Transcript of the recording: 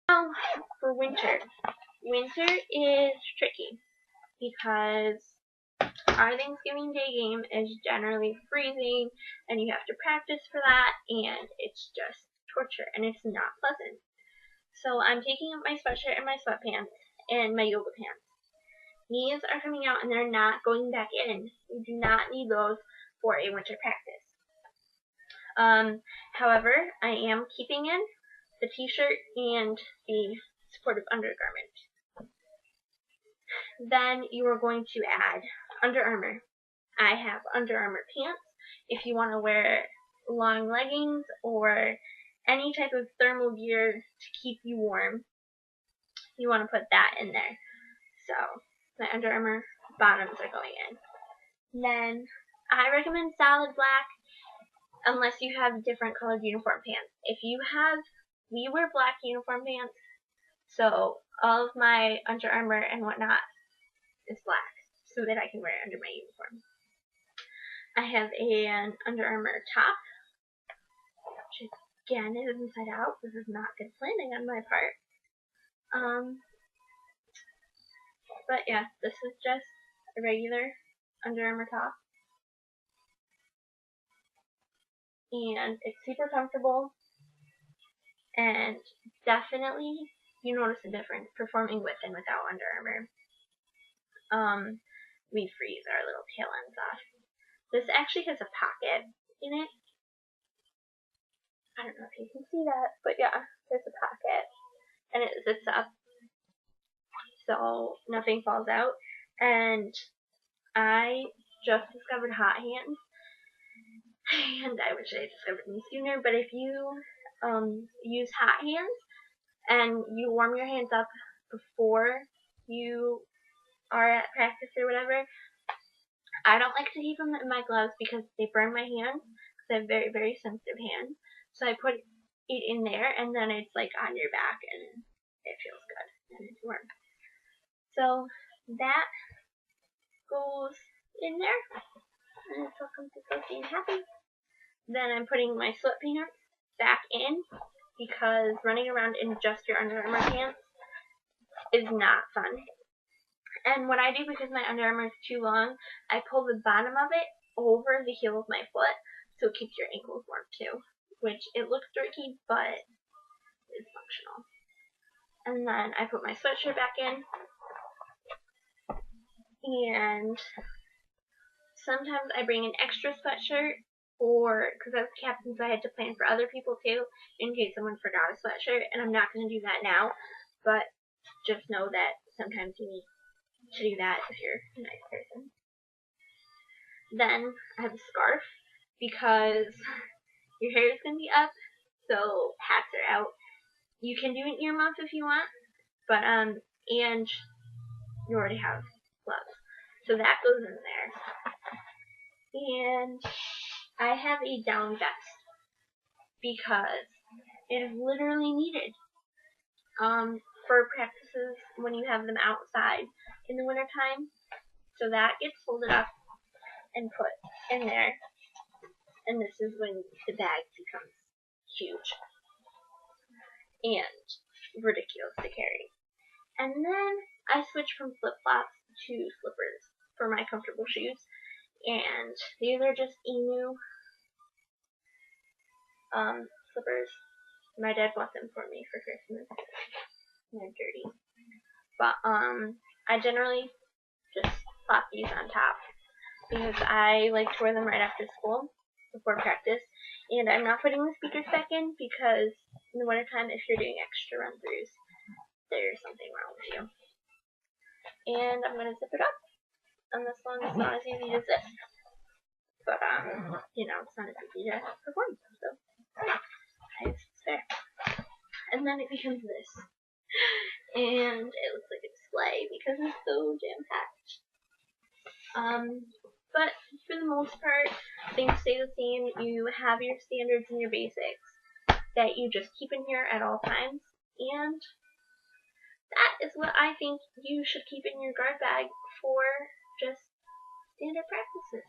Now, for winter. Winter is tricky because our Thanksgiving Day game is generally freezing and you have to practice for that and it's just torture and it's not pleasant. So I'm taking up my sweatshirt and my sweatpants and my yoga pants. These are coming out and they're not going back in. You do not need those for a winter practice. However, I am keeping in the t-shirt and the supportive undergarment. Then you are going to add Under Armour. I have Under Armour pants. If you want to wear long leggings or any type of thermal gear to keep you warm, you want to put that in there. So my Under Armour bottoms are going in. Then I recommend solid black unless you have different colored uniform pants. We wear black uniform pants, so all of my Under Armour and whatnot is black so that I can wear it under my uniform. I have an Under Armour top, which again is inside out. This is not good planning on my part. But yeah, this is just a regular Under Armour top. And it's super comfortable. And definitely you notice a difference performing with and without Under Armour. We freeze our little tail ends off. This actually has a pocket in it. I don't know if you can see that, but yeah, there's a pocket. And it zips up so nothing falls out. And I just discovered hot hands. And I wish I discovered them sooner, but if you use hot hands and you warm your hands up before you are at practice or whatever, I don't like to keep them in my gloves because they burn my hands because I have very, very sensitive hands. So I put it in there and then it's like on your back and it feels good and it's warm. So that goes in there and it's welcome to Sophie and Happy. Then I'm putting my sweatpants back in because running around in just your Under Armour pants is not fun. And what I do, because my Under Armour is too long, I pull the bottom of it over the heel of my foot so it keeps your ankles warm too. Which it looks dirty, but it's functional. And then I put my sweatshirt back in. And sometimes I bring an extra sweatshirt, or because I was captain, so I had to plan for other people too, in case someone forgot a sweatshirt. And I'm not going to do that now, but just know that sometimes you need to do that if you're a nice person. Then I have a scarf because your hair is going to be up, so hats are out. You can do an earmuff if you want, but and you already have gloves, so that goes in there. And I have a down vest because it is literally needed for practices when you have them outside in the wintertime. So that gets folded up and put in there. And this is when the bag becomes huge and ridiculous to carry. And then I switch from flip-flops to slippers for my comfortable shoes. And these are just Emu slippers. My dad bought them for me for Christmas. They're dirty. But I generally just plop these on top because I like to wear them right after school before practice. And I'm not putting the speakers back in because in the wintertime, if you're doing extra run-throughs, there's something wrong with you. And I'm going to zip it up. And this one is not as easy as this. But, it's not as easy to perform. So, it's there. And then it becomes this. And it looks like a display because it's so jam-packed. But for the most part, things stay the same. You have your standards and your basics that you just keep in here at all times. And that is what I think you should keep in your guard bag for just standard practices.